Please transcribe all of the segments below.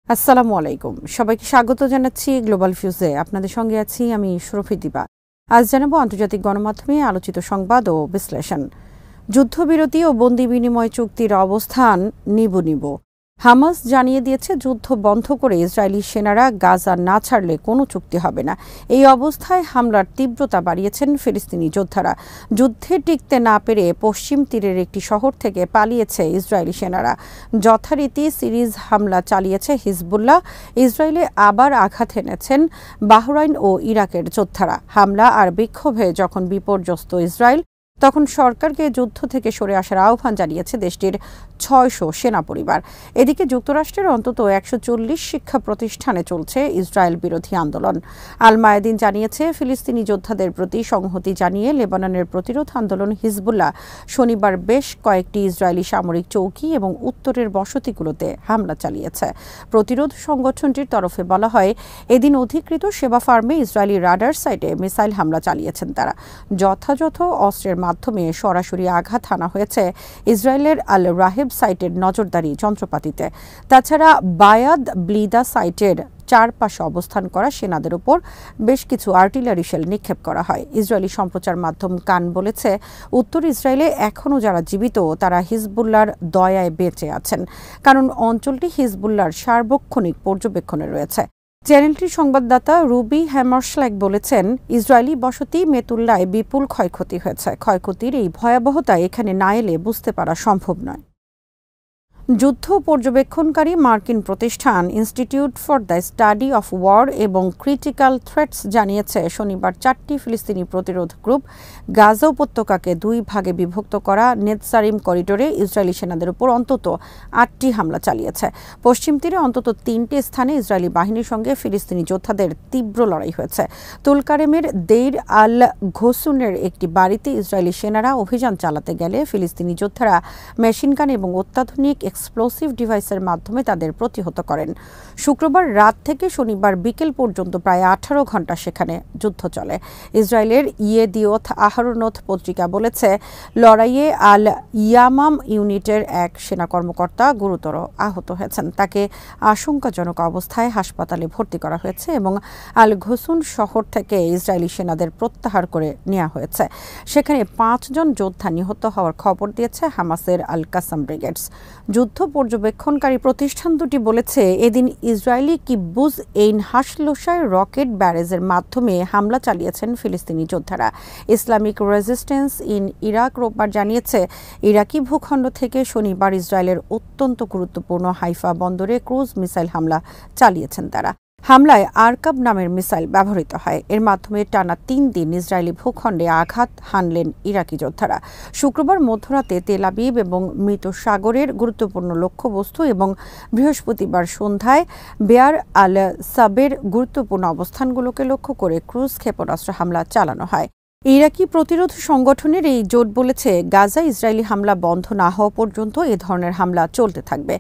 আসসালামু আলাইকুম। সবাইকে স্বাগত জানাচ্ছি গ্লোবাল ফিউজে। আপনাদের সঙ্গে আছি আমি শরফি দিবা। আজ জানাবো আন্তর্জাতিক গণমাধ্যমে আলোচিত সংবাদ ও বিশ্লেষণ। যুদ্ধবিরতি ও বন্দি বিনিময় চুক্তির অবস্থান নিব। হামাস জানিয়ে দিয়েছে যুদ্ধ বন্ধ করে ইসরায়েলি সেনারা গাজা না ছাড়লে কোনো চুক্তি হবে না। এই অবস্থায় হামলার তীব্রতা বাড়িয়েছেন ফিলিস্তিনি যোদ্ধারা। যুদ্ধে টিকতে না পেরে পশ্চিম তীরের একটি শহর থেকে পালিয়েছে ইসরায়েলি সেনারা। যথারীতি সিরিজ হামলা চালিয়েছে হিজবুল্লাহ। ইসরায়েলে আবার আঘাত এনেছেন বাহরাইন ও ইরাকের যোদ্ধারা। হামলা আর বিক্ষোভে যখন বিপর্যস্ত ইসরায়েল, তখন সরকারকে যুদ্ধ থেকে সরে আসার আহ্বান জানিয়েছে দেশটির ৬০০ সেনা পরিবার। এদিকে যুক্তরাষ্ট্রের অন্তত ১৪০ শিক্ষা প্রতিষ্ঠানে চলছে ইসরায়েল বিরোধী আন্দোলন। আল মায়াদিন জানিয়েছে ফিলিস্তিনি যোদ্ধাদের প্রতি সংহতি জানিয়ে লেবাননের প্রতিরোধ আন্দোলন হিজবুল্লাহ শনিবার বেশ কয়েকটি ইসরায়েলি সামরিক চৌকি এবং উত্তরের বসতিগুলোতে হামলা চালিয়েছে। প্রতিরোধ সংগঠনটির তরফে বলা হয়, এদিন অধিকৃত সেবা ফার্মে ইসরায়েলি রাডার সাইটে মিসাইল হামলা চালিয়েছেন তারা। যথাযথ অস্ত্রের মাধ্যমে সরাসরি আঘাত হানা হয়েছে ইসরায়েলের আল রাহেব সাইটের নজরদারি যন্ত্রপাতিতে। তাছাড়া বায়াদ ব্লিদা সাইটের চারপাশে অবস্থান করা সেনাদের উপর বেশ কিছু আর্টিলারি শেল নিক্ষেপ করা হয়। ইসরায়েলি সম্প্রচার মাধ্যম কান বলেছে, উত্তর ইসরায়েলে এখনও যারা জীবিত তারা হিজবুল্লাহর দয়ায় বেঁচে আছেন, কারণ অঞ্চলটি হিজবুল্লাহর সার্বক্ষণিক পর্যবেক্ষণে রয়েছে। চ্যানেলটির সংবাদদাতা রুবি হ্যামারশ্ল্যাগ বলেছেন, ইসরায়েলি বসতি মেতুল্লায় বিপুল ক্ষয়ক্ষতি হয়েছে। ক্ষয়ক্ষতির এই ভয়াবহতা এখানে না এলে বুঝতে পারা সম্ভব নয়। যুদ্ধ পর্যবেক্ষণকারী মার্কিন প্রতিষ্ঠান Institute for the Study of War এবং ক্রিটিক্যাল থ্রেটস জানিয়েছে শনিবার ৪টি ফিলিস্তিনি প্রতিরোধ গ্রুপ গাজা উপত্যকাকে দুই ভাগে বিভক্ত করা নেতসারিম করিডোরে ইসরায়েলি সেনাদের উপর অন্তত ৮টি হামলা চালিয়েছে। পশ্চিম তীরে অন্তত ৩টি স্থানে ইসরায়েলি বাহিনীর সঙ্গে ফিলিস্তিনি যোদ্ধাদের তীব্র লড়াই হয়েছে। তুলকারেমের দেইর আল ঘোসুনের একটি বাড়িতে ইসরায়েলি সেনারা অভিযান চালাতে গেলে ফিলিস্তিনি যোদ্ধারা মেশিনগান এবং অত্যাধুনিক এক্সপ্লোসিভ ডিভাইসের মাধ্যমে তাদের প্রতিহত করেন। শুক্রবার রাত থেকে শনিবার বিকেল পর্যন্ত প্রায় ১৮ ঘণ্টা সেখানে যুদ্ধ চলে। ইসরায়েলের ইয়েদিওথ আহরনোথ পত্রিকা বলেছে, লড়াইয়ে আল ইয়ামাম ইউনিটের এক সেনা কর্মকর্তা গুরুতর আহত হয়েছেন। তাকে আশঙ্কাজনক অবস্থায় হাসপাতালে ভর্তি করা হয়েছে এবং আল ঘোসুন শহর থেকে ইসরায়েলি সেনাদের প্রত্যাহার করে নেওয়া হয়েছে। সেখানে ৫ জন যোদ্ধা নিহত হওয়ার খবর দিয়েছে হামাসের আল কাসাম ব্রিগেডস। যুদ্ধ পর্যবেক্ষণকারী প্রতিষ্ঠান দুটি বলেছে, এদিন ইসরায়েলি কিব্বুজ এইন হাসলোসায় রকেট ব্যারেজের মাধ্যমে হামলা চালিয়েছেন ফিলিস্তিনি যোদ্ধারা। ইসলামিক রেজিস্ট্যান্স ইন ইরাক রোববার জানিয়েছে, ইরাকি ভূখণ্ড থেকে শনিবার ইসরায়েলের অত্যন্ত গুরুত্বপূর্ণ হাইফা বন্দরে ক্রুজ মিসাইল হামলা চালিয়েছেন তারা। হামলায় আরকাব নামের মিসাইল ব্যবহৃত হয়। এর মাধ্যমে টানা ৩ দিন ইসরায়েলি ভূখণ্ডে আঘাত হানলেন ইরাকি যোদ্ধারা। শুক্রবার মধ্যরাতে তেল আবিব এবং মৃত সাগরের গুরুত্বপূর্ণ লক্ষ্যবস্তু এবং বৃহস্পতিবার সন্ধ্যায় বেয়ার আল সাবের গুরুত্বপূর্ণ অবস্থানগুলোকে লক্ষ্য করে ক্রুজ ক্ষেপণাস্ত্র হামলা চালানো হয়। ইরাকি প্রতিরোধ সংগঠনের এই জোট বলেছে, গাজা ইসরায়েলি হামলা বন্ধ না হওয়া পর্যন্ত এ ধরনের হামলা চলতে থাকবে।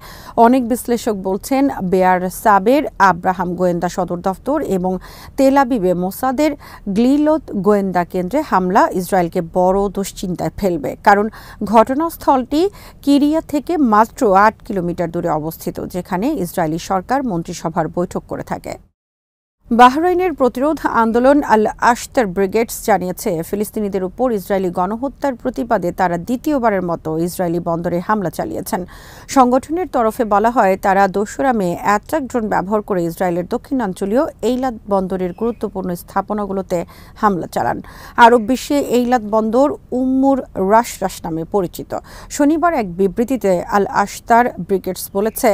অনেক বিশ্লেষক বলছেন, বেয়ার সাবের আব্রাহাম গোয়েন্দা সদর দফতর এবং তেল আবিবে মোসাদের গ্লিলোদ গোয়েন্দা কেন্দ্রে হামলা ইসরায়েলকে বড় দুশ্চিন্তায় ফেলবে, কারণ ঘটনাস্থলটি কিরিয়া থেকে মাত্র ৮ কিলোমিটার দূরে অবস্থিত, যেখানে ইসরায়েলি সরকার মন্ত্রিসভার বৈঠক করে থাকে। বাহরাইনের প্রতিরোধ আন্দোলন আল আশতার ব্রিগেডস জানিয়েছে, ফিলিস্তিনিদের উপর ইসরায়েলি গণহত্যার প্রতিবাদে তারা দ্বিতীয়বারের মতো ইসরায়েলি বন্দরে হামলা চালিয়েছেন। সংগঠনের তরফে বলা হয়, তারা ২রা মে অ্যাট্রাক ড্রোন ব্যবহার করে ইসরায়েলের দক্ষিণাঞ্চলীয় এইলাত বন্দরের গুরুত্বপূর্ণ স্থাপনাগুলোতে হামলা চালান। আরব বিশ্বে এইলাত বন্দর উম্মুর রাশ নামে পরিচিত। শনিবার এক বিবৃতিতে আল আশতার ব্রিগেডস বলেছে,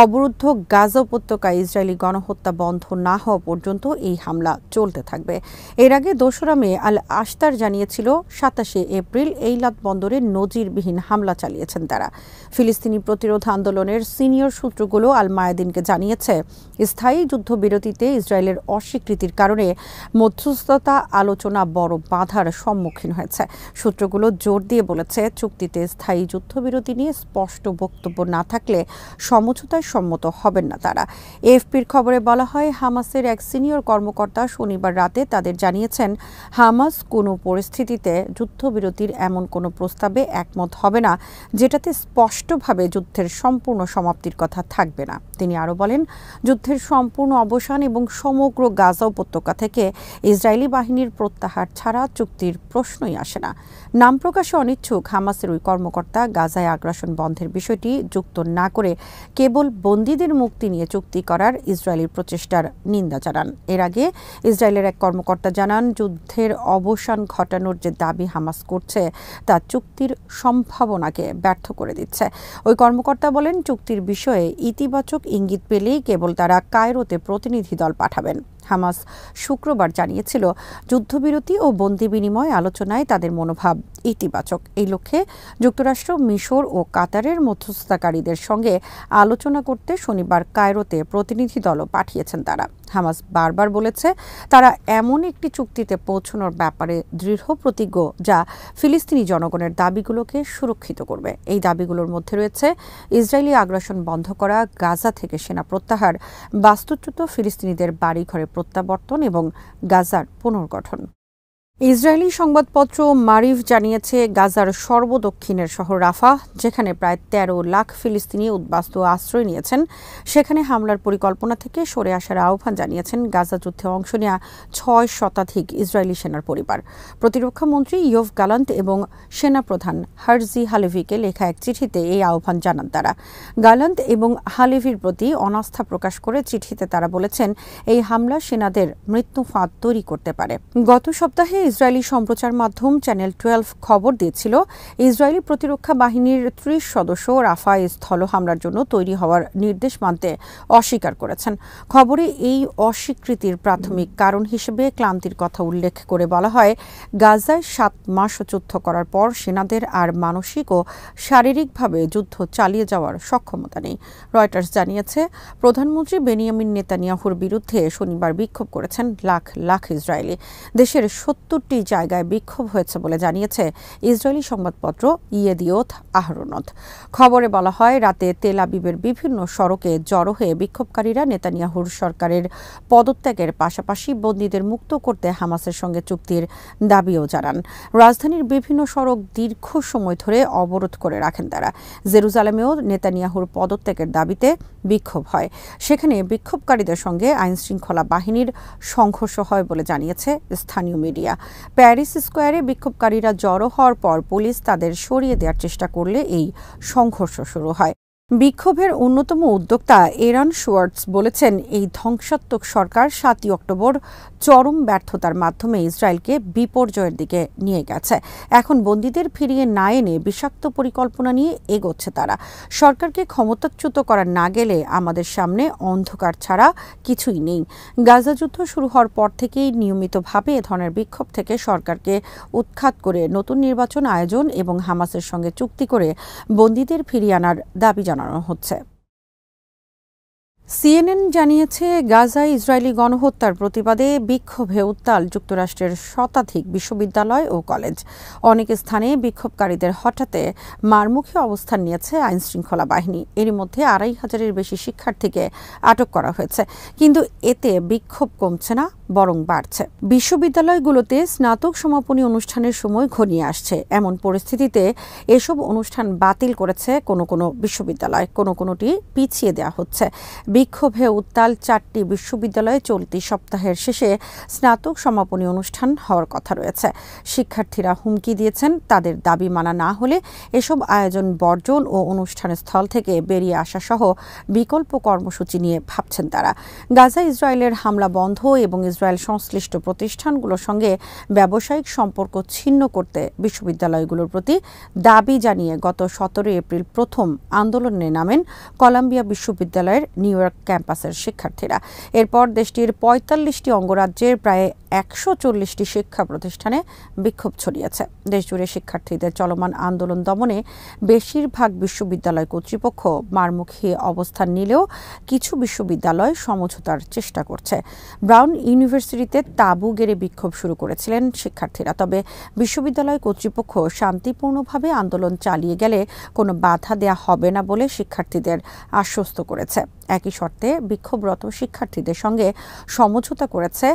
অবরুদ্ধ গাজা উপত্যকায় ইসরায়েলি গণহত্যা বন্ধ না হওয়া পর্যন্ত এই হামলা চলতে থাকবে। এর আগে ২রা মে আল আশতার জানিয়েছিল, ২৭শে এপ্রিল এইলাত বন্দরে নজিরবিহীন হামলা চালিয়েছেন তারা। ফিলিস্তিনি প্রতিরোধ আন্দোলনের সিনিয়র সূত্রগুলো আল মায়াদিনকে জানিয়েছে, স্থায়ী যুদ্ধবিরতিতে ইসরায়েলের অস্বীকৃতির কারণে মধ্যস্থতা আলোচনা বড় বাধার সম্মুখীন হয়েছে। সূত্রগুলো জোর দিয়ে বলেছে, চুক্তিতে স্থায়ী যুদ্ধবিরতি নিয়ে স্পষ্ট বক্তব্য না থাকলে সমঝোতায় সম্মত হবেন না তারা। এএফপির খবরে বলা হয়, হামাসের এক এক সিনিয়র কর্মকর্তা শনিবার রাতে তাদের জানিয়েছেন, হামাস কোনো পরিস্থিতিতে যুদ্ধবিরতির এমন কোনো প্রস্তাবে একমত হবে না যেটাতে স্পষ্টভাবে যুদ্ধের সম্পূর্ণ সমাপ্তির কথা থাকবে না। তিনি আরও বলেন, যুদ্ধের সম্পূর্ণ অবসান এবং সমগ্র গাজা উপত্যকা থেকে ইসরায়েলি বাহিনীর প্রত্যাহার ছাড়া চুক্তির প্রশ্নই আসে না। নাম প্রকাশে অনিচ্ছুক হামাসের ওই কর্মকর্তা গাজায় আগ্রাসন বন্ধের বিষয়টি যুক্ত না করে কেবল বন্দীদের মুক্তি নিয়ে চুক্তি করার ইসরায়েলের প্রচেষ্টার নিন্দা জানান। এর আগে ইসরায়েলের এক কর্মকর্তা জানান, যুদ্ধের অবসান ঘটানোর যে দাবি হামাস করছে তা চুক্তির সম্ভাবনাকে ব্যর্থ করে দিচ্ছে। ওই কর্মকর্তা বলেন, চুক্তির বিষয়ে ইতিবাচক ইঙ্গিত পেলেই কেবল তারা কায়রোতে প্রতিনিধি দল পাঠাবেন। হামাস শুক্রবার জানিয়েছিল, যুদ্ধবিরতি ও বন্দি বিনিময় আলোচনায় তাদের মনোভাব ইতিবাচক। এই লক্ষ্যে যুক্তরাষ্ট্র, মিশর ও কাতারের মধ্যস্থতাকারীদের সঙ্গে আলোচনা করতে শনিবার কায়রোতে প্রতিনিধি দলও পাঠিয়েছেন তারা। হামাস বারবার বলেছে, তারা এমন একটি চুক্তিতে পৌঁছানোর ব্যাপারে দৃঢ় প্রতিজ্ঞ যা ফিলিস্তিনি জনগণের দাবিগুলোকে সুরক্ষিত করবে। এই দাবিগুলোর মধ্যে রয়েছে ইসরায়েলি আগ্রাসন বন্ধ করা, গাজা থেকে সেনা প্রত্যাহার, বাস্তুচ্যুত ফিলিস্তিনিদের বাড়িঘরে প্রত্যাবর্তন এবং গাজার পুনর্গঠন। ইসরায়েলি সংবাদপত্র মারিফ জানিয়েছে, গাজার সর্বদক্ষিণের শহর রাফা, যেখানে প্রায় ১৩ লাখ ফিলিস্তিনি উদ্বাস্তু আশ্রয় নিয়েছেন, সেখানে হামলার পরিকল্পনা থেকে সরে আসার আহ্বান জানিয়েছেন গাজা যুদ্ধে অংশ নেওয়া ৬ শতাধিক ইসরায়েলি সেনার পরিবার। প্রতিরক্ষা মন্ত্রী ইয়োভ গালান্ট এবং সেনাপ্রধান হার্জি হালেভিকে লেখা এক চিঠিতে এই আহ্বান জানান তারা। গালান্ট এবং হালেভির প্রতি অনাস্থা প্রকাশ করে চিঠিতে তারা বলেছেন, এই হামলা সেনাদের মৃত্যু ফাঁদ তৈরি করতে পারে। গত সপ্তাহে ইসরায়েলি সম্প্রচার মাধ্যম চ্যানেল 12 খবর দিয়েছিল, ইসরায়েলি প্রতিরক্ষা বাহিনীর ৩০ সদস্য রাফায় স্থল হামলার জন্য তৈরি হওয়ার নির্দেশ মানতে অস্বীকার করেছেন। খবরে এই অস্বীকৃতির প্রাথমিক কারণ হিসেবে ক্লান্তির কথা উল্লেখ করে বলা হয়, গাজায় ৭ মাস যুদ্ধ করার পর সেনাদের আর মানসিক ও শারীরিকভাবে যুদ্ধ চালিয়ে যাওয়ার সক্ষমতা নেই। রয়টার্স জানিয়েছে, প্রধানমন্ত্রী বেনিয়ামিন নেতানিয়াহুর বিরুদ্ধে শনিবার বিক্ষোভ করেছেন লাখ লাখ ইসরায়েলি। দেশের ৭০টি জায়গায় বিক্ষোভ হয়েছে বলে জানিয়েছে ইসরায়েলি সংবাদপত্র ইয়েদিওথ আহরোনথ। খবরে বলা হয়, রাতে তেল আবিবের বিভিন্ন সড়কে জড়ো হয়ে বিক্ষোভকারীরা নেতানিয়াহুর সরকারের পদত্যাগের পাশাপাশি বন্দীদের মুক্ত করতে হামাসের সঙ্গে চুক্তির দাবিও জানান। রাজধানীর বিভিন্ন সড়ক দীর্ঘ সময় ধরে অবরোধ করে রাখেন তারা। জেরুজালেমেও নেতানিয়াহুর পদত্যাগের দাবিতে বিক্ষোভ হয়। সেখানে বিক্ষোভকারীদের সঙ্গে আইনশৃঙ্খলা বাহিনীর সংঘর্ষ হয় বলে জানিয়েছে স্থানীয় মিডিয়া। প্যারিস স্কোয়ারে বিক্ষোভকারীরা জড়ো হওয়ার পর পুলিশ তাদের সরিয়ে দেওয়ার চেষ্টা করলে এই সংঘর্ষ শুরু হয়। বিক্ষোভের অন্যতম উদ্যোক্তা এরান শুয়ার্টস বলেছেন, এই ধ্বংসাত্মক সরকার ৭ই অক্টোবর চরম ব্যর্থতার মাধ্যমে ইসরায়েলকে বিপর্যয়ের দিকে নিয়ে গেছে। এখন বন্দীদের ফিরিয়ে না এনে বিষাক্ত পরিকল্পনা নিয়ে এগোচ্ছে তারা। সরকারকে ক্ষমতাচ্যুত করা না গেলে আমাদের সামনে অন্ধকার ছাড়া কিছুই নেই। গাজা যুদ্ধ শুরু হওয়ার পর থেকেই নিয়মিতভাবে এ ধরনের বিক্ষোভ থেকে সরকারকে উৎখাত করে নতুন নির্বাচন আয়োজন এবং হামাসের সঙ্গে চুক্তি করে বন্দীদের ফিরিয়ে আনার দাবি জানানো হচ্ছে। সিএনএন জানিয়েছে, গাজায় ইসরায়েলি গণহত্যার প্রতিবাদে বিক্ষোভে উত্তাল যুক্তরাষ্ট্রের শতাধিক বিশ্ববিদ্যালয় ও কলেজ। অনেক স্থানে বিক্ষোভকারীদের হঠাতে মারমুখী অবস্থান নিয়েছে আইনশৃঙ্খলা বাহিনী। এরই মধ্যে ২৫০০-এর বেশি শিক্ষার্থীকে আটক করা হয়েছে। কিন্তু এতে বিক্ষোভ কমছে না, বরং বাড়ছে। বিশ্ববিদ্যালয়গুলোতে স্নাতক সমাপনী অনুষ্ঠানের সময় ঘনিয়ে আসছে। এমন পরিস্থিতিতে এসব অনুষ্ঠান বাতিল করেছে কোনো কোনো বিশ্ববিদ্যালয়, কোনোটি পিছিয়ে দেওয়া হচ্ছে। বিক্ষোভে উত্তাল ৪টি বিশ্ববিদ্যালয়ে চলতি সপ্তাহের শেষে স্নাতক সমাপনী অনুষ্ঠান হওয়ার কথা রয়েছে। শিক্ষার্থীরা হুমকি দিয়েছেন, তাদের দাবি মানা না হলে এসব আয়োজন বর্জন ও অনুষ্ঠানের স্থল থেকে বেরিয়ে আসা সহ বিকল্প কর্মসূচি নিয়ে ভাবছেন তারা। গাজা ইসরায়েলের হামলা বন্ধ এবং ইসরায়েল সংশ্লিষ্ট প্রতিষ্ঠানগুলোর সঙ্গে ব্যবসায়িক সম্পর্ক ছিন্ন করতে বিশ্ববিদ্যালয়গুলোর প্রতি দাবি জানিয়ে গত ১৭ এপ্রিল প্রথম আন্দোলনে নামেন কলাম্বিয়া বিশ্ববিদ্যালয়ের নিউ ইয়র্ক ক্যাম্পাসের শিক্ষার্থীরা। এরপর দেশটির ৪৫টি অঙ্গরাজ্যের প্রায় ১৪০টি শিক্ষা প্রতিষ্ঠানে বিক্ষোভ ছড়িয়েছে। দেশজুড়ে শিক্ষার্থীদের চলমান আন্দোলন দমনে বেশিরভাগ বিশ্ববিদ্যালয় কর্তৃপক্ষ মারমুখী অবস্থান নিলেও কিছু বিশ্ববিদ্যালয় সমঝোতার চেষ্টা করছে। ব্রাউন ইউনিভার্সিটি ইউনিভার্সিটিতে তাঁবু গেড়ে বিক্ষোভ শুরু করেছিলেন শিক্ষার্থীরা। তবে বিশ্ববিদ্যালয় কর্তৃপক্ষ শান্তিপূর্ণভাবে আন্দোলন চালিয়ে গেলে কোনো বাধা দেয়া হবে না বলে শিক্ষার্থীদের আশ্বস্ত করেছে। একই শর্তে বিক্ষোভরত শিক্ষার্থীদের সঙ্গে সমঝোতা করেছে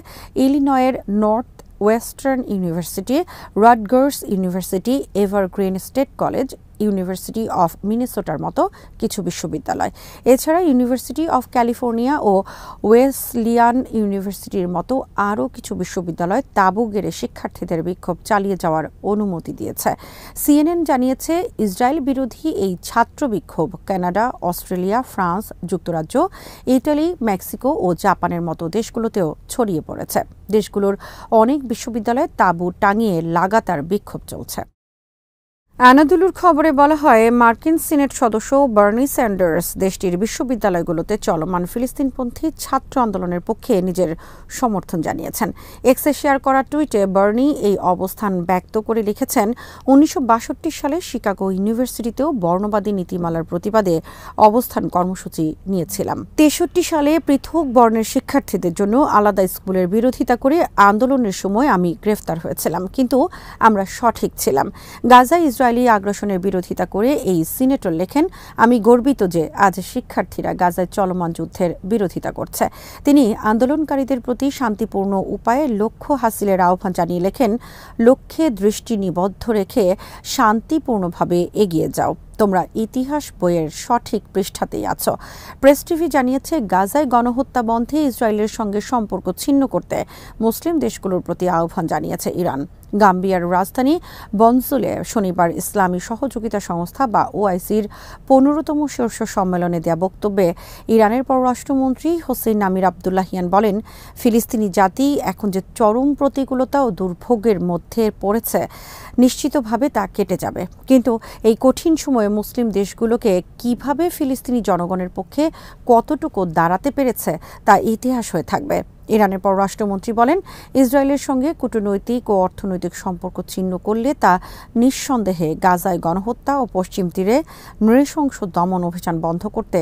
ইলিনয়ের north western university, Rutgers university, Evergreen State College, university of মিনেসোটার মতো কিছু বিশ্ববিদ্যালয়। এছাড়া ইউনিভার্সিটি অফ ক্যালিফোর্নিয়া ও ওয়েসলিয়ান ইউনিভার্সিটির মতো আরও কিছু বিশ্ববিদ্যালয় তাঁবু গেড়ে শিক্ষার্থীদের বিক্ষোভ চালিয়ে যাওয়ার অনুমতি দিয়েছে। CNN জানিয়েছে, ইসরায়েল বিরোধী এই ছাত্র বিক্ষোভ কানাডা, অস্ট্রেলিয়া, ফ্রান্স, যুক্তরাজ্য, ইটালি, মেক্সিকো ও জাপানের মতো দেশগুলোতেও ছড়িয়ে পড়েছে। দেশগুলোর অনেক বিশ্ববিদ্যালয়ে তাঁবু টাঙিয়ে লাগাতার বিক্ষোভ চলছে। আনাদুলুর খবরে বলা হয়, মার্কিন সিনেট সদস্য বার্নি স্যান্ডার্স দেশটির বিশ্ববিদ্যালয়গুলোতে চলমান ফিলিস্তিনপন্থী ছাত্র আন্দোলনের পক্ষে নিজের সমর্থন জানিয়েছেন। এক্সে শেয়ার করা টুইটে বার্নি এই অবস্থান ব্যক্ত করে লিখেছেন, 1962 সালে শিকাগো ইউনিভার্সিটিতেও বর্ণবাদী নীতিমালার প্রতিবাদে অবস্থান কর্মসূচি নিয়েছিলাম। 63 সালে পৃথক বর্ণের শিক্ষার্থীদের জন্য আলাদা স্কুলের বিরোধিতা করে আন্দোলনের সময় আমি গ্রেফতার হয়েছিলাম, কিন্তু আমরা সঠিক ছিলাম। গাজা ইসরায়েলি আগ্রাসনের বিরোধিতা করে এই সিনেটর লেখেন, আমি গর্বিত যে আজ শিক্ষার্থীরা গাজায় চলমান যুদ্ধের বিরোধিতা করছে। তিনি আন্দোলনকারীদের প্রতি শান্তিপূর্ণ উপায়ে লক্ষ্য হাসিলের আহ্বান জানিয়ে লেখেন, লক্ষ্যে দৃষ্টি নিবদ্ধ রেখে শান্তিপূর্ণভাবে এগিয়ে যাও। তোমরা ইতিহাস বইয়ের সঠিক পৃষ্ঠাতেই আছো। প্রেস টিভি জানিয়েছে, গাজায় গণহত্যা বন্ধে ইসরায়েলের সঙ্গে সম্পর্ক ছিন্ন করতে মুসলিম দেশগুলোর প্রতি আহ্বান জানিয়েছে ইরান। গাম্বিয়ার রাজধানী বনজুলে শনিবার ইসলামী সহযোগিতা সংস্থা বা OICর 15তম শীর্ষ সম্মেলনে দেয়া বক্তব্যে ইরানের পররাষ্ট্রমন্ত্রী হোসেন আমির আবদুল্লাহিয়ান বলেন, ফিলিস্তিনি জাতি এখন যে চরম প্রতিকূলতা ও দুর্ভোগের মধ্যে পড়েছে, নিশ্চিতভাবে তা কেটে যাবে। কিন্তু এই কঠিন সময়ে মুসলিম দেশগুলোকে কিভাবে ফিলিস্তিনি জনগণের পক্ষে কতটুকু দাঁড়াতে পেরেছে তা ইতিহাস হয়ে থাকবে। ইরানের পররাষ্ট্রমন্ত্রী বলেন, ইসরায়েলের সঙ্গে কূটনৈতিক ও অর্থনৈতিক সম্পর্ক ছিন্ন করলে তা নিঃসন্দেহে গাজায় গণহত্যা ও পশ্চিম তীরে নৃশংস দমন অভিযান বন্ধ করতে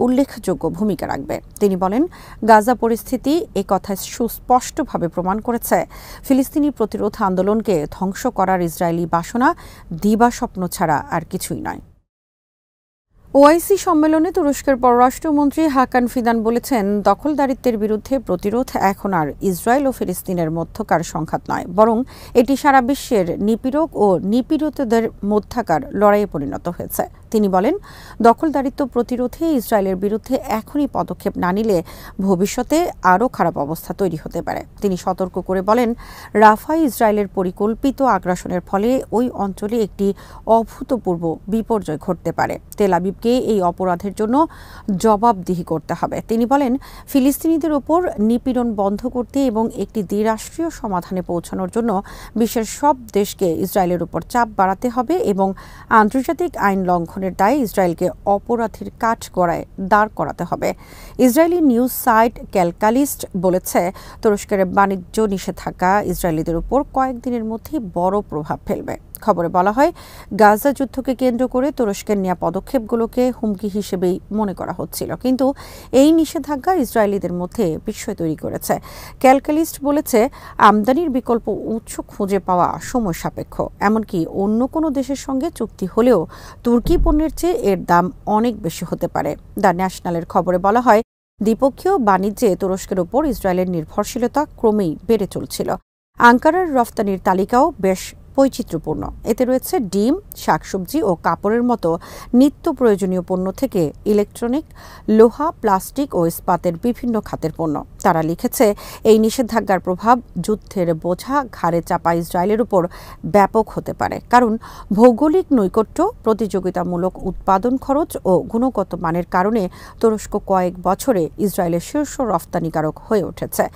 উল্লেখযোগ্য ভূমিকা রাখবে। তিনি বলেন, গাজা পরিস্থিতি একথা সুস্পষ্টভাবে প্রমাণ করেছে, ফিলিস্তিনি প্রতিরোধ আন্দোলনকে ধ্বংস করার ইসরায়েলি বাসনা দিবাস্বপ্ন ছাড়া আর কিছুই নয়। OIC সম্মেলনে তুরস্কের পররাষ্ট্রমন্ত্রী হাকান ফিদান বলেছেন, দখলদারিত্বের বিরুদ্ধে প্রতিরোধ এখন আর ইসরায়েল ও ফিলিস্তিনের মধ্যকার সংঘাত নয়, বরং এটি সারা বিশ্বের নিপীড়ক ও নিপীড়িতদের মধ্যকার লড়াইয়ে পরিণত হয়েছে। তিনি বলেন, দখলদারিত্ব প্রতিরোধে ইসরায়েলের বিরুদ্ধে এখনই পদক্ষেপ না নিলে ভবিষ্যতে আরও খারাপ অবস্থা তৈরি হতে পারে। তিনি সতর্ক করে বলেন, রাফায় ইসরায়েলের পরিকল্পিত আগ্রাসনের ফলে ওই অঞ্চলে একটি অভূতপূর্ব বিপর্যয় ঘটতে পারে। তেল আবিবকে এই অপরাধের জন্য জবাবদিহি করতে হবে। তিনি বলেন, ফিলিস্তিনিদের ওপর নিপীড়ন বন্ধ করতে এবং একটি দ্বিরাষ্ট্রীয় সমাধানে পৌঁছানোর জন্য বিশ্বের সব দেশকে ইসরায়েলের উপর চাপ বাড়াতে হবে এবং আন্তর্জাতিক আইন লঙ্ঘনের দায়ে ইসরায়েলকে অপরাধীর কাঠগড়ায় দাঁড় করাতে হবে। ইসরায়েলি নিউজ সাইট ক্যালকালিস্ট বলেছে, তুরস্কের বাণিজ্য নিষেধাজ্ঞা ইসরায়েলিদের উপর কয়েকদিনের মধ্যেই বড় প্রভাব ফেলবে। খবরে বলা হয়, গাজা যুদ্ধকে কেন্দ্র করে তুরস্কের নেওয়া পদক্ষেপগুলোকে হুমকি হিসেবেই মনে করা হচ্ছিল, কিন্তু এই নিষেধাজ্ঞা ইসরায়েলিদের মধ্যে বিস্ময় তৈরি করেছে। ক্যালকালিস্ট বলেছে, আমদানির বিকল্প উৎস খুঁজে পাওয়া সময় সাপেক্ষ। এমনকি অন্য কোনো দেশের সঙ্গে চুক্তি হলেও তুর্কি পণ্যের চেয়ে এর দাম অনেক বেশি হতে পারে। দ্য ন্যাশনালের খবরে বলা হয়, দ্বিপক্ষীয় বাণিজ্যে তুরস্কের ওপর ইসরায়েলের নির্ভরশীলতা ক্রমেই বেড়ে চলছিল। আঙ্কারার রফতানির তালিকাও বেশ বৈচিত্র্যপূর্ণ। এতে রয়েছে ডিম, শাকসবজি ও কাপড়ের মতো নিত্য প্রয়োজনীয় পণ্য থেকে ইলেকট্রনিক, লোহা, প্লাস্টিক ও ইস্পাতের বিভিন্ন খাতের পণ্য। তারা লিখেছে, এই নিষেধাজ্ঞার প্রভাব যুদ্ধের বোঝা ঘাড়ে চাপা ইসরায়েলের উপর ব্যাপক হতে পারে, কারণ ভৌগোলিক নৈকট্য, প্রতিযোগিতামূলক উৎপাদন খরচ ও গুণগত মানের কারণে তুরস্ক কয়েক বছরে ইসরায়েলের শীর্ষ রফতানিকারক হয়ে উঠেছে।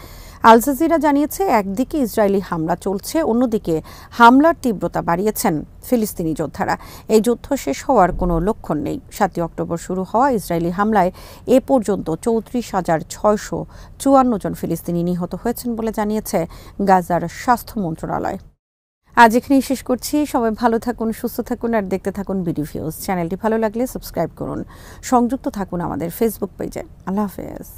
আল জাজিরা জানিয়েছে, একদিকে ইসরায়েলি হামলা চলছে, অন্যদিকে হামলার তীব্রতা বাড়িয়েছেন ফিলিস্তিনি যোদ্ধারা। এই যুদ্ধ শেষ হওয়ার কোনো লক্ষণ নেই। 7 অক্টোবর শুরু হওয়া ইসরায়েলি হামলায় এ পর্যন্ত 34,654 জন ফিলিস্তিনি নিহত হয়েছেন বলে জানিয়েছে গাজার স্বাস্থ্য মন্ত্রণালয়। আজ এখানেই শেষ করছি। সবাই ভালো থাকুন, সুস্থ থাকুন আর দেখতে থাকুন বিডি ভিউজ। চ্যানেলটি ভালো লাগলে সাবস্ক্রাইব করুন। সংযুক্ত থাকুন আমাদের ফেসবুক পেজে। আল্লাহ হাফেজ।